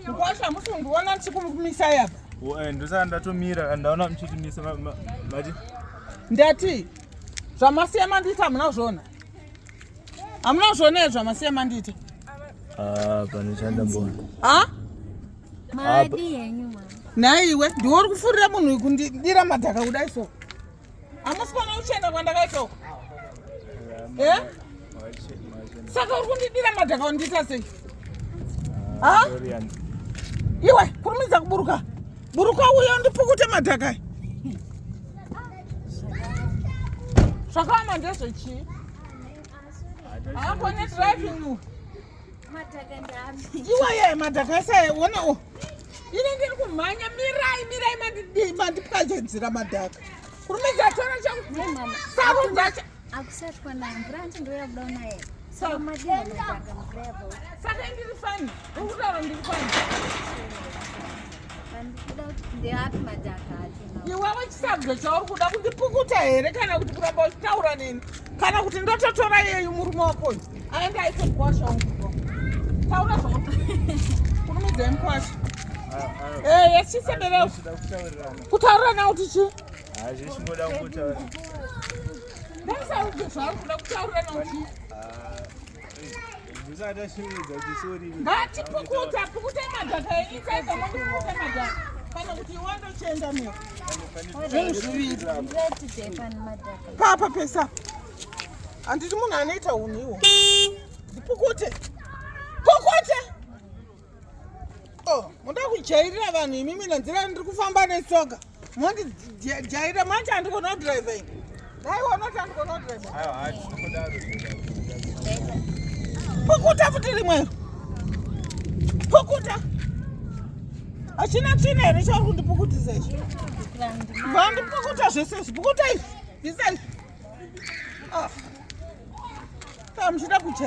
Mkwasha musungu wana chikumisa yapa. Ndosa ndatomira ndaona mchitimisa mati. Ndati zvamasema ndita munazvona. Amunazvona zvamasema ndita. Panoshanda mbona. Madi yenyuma. Naiwe ndiwori kufurira munhu kundira madhaka kudai so. Amusipana uchenda kwandakaito. Saka uri kundidira madhaka undita sei? Iwe kurumidza kuburuka. Buruka uye ndipukute madhaka. Zvakama ndezvechi? Haapone driving. Madhaka ndami. Iwe madhaka ese wonawo. Inenge iri kumhanya mirai mandipukachenzira madhaka. Kurumidza tora changu. Mama. Sarundacha. Akusati kwana mbrandi ndoya kuda naye. Saka madhaka mbrebo. Saka ndiri fani. Ukudaro ndiri fani. Ndiyati madhaka acho. Iwe wechisabwe chauri kuda kundipukuta here kana kuti kuramba uchitaura neni kana kuti ndototora yeyu murume wako aenda aite mkwasha wangu. Taura zvauri. Kurumidza mkwasha. Yesisebereu. Kutaura nawo kuti chi? Zvichingoda kutaura. Ndasarudzwa zvauri kuda kutaura nawo chi? Ngatipukuta madhaka enyika mupukuta madhaka kana kuti wandochenda meo. Papa pesa. Anditi munhu anoita uniwo. Ndipukute. Pukute. Muda kujairira vanhu imimi nenzira ndiri kufamba netsoka. Mondi jaira manje andikona drive. Ndaiona kuti andikona drive. Pukuta futi rimwe. Pukuta. Achina tsvina here chauri kundipukutisa izvi. Vandipukuta zvese izvi. Pukuta izvi. Ndisai. Muchida kujaira.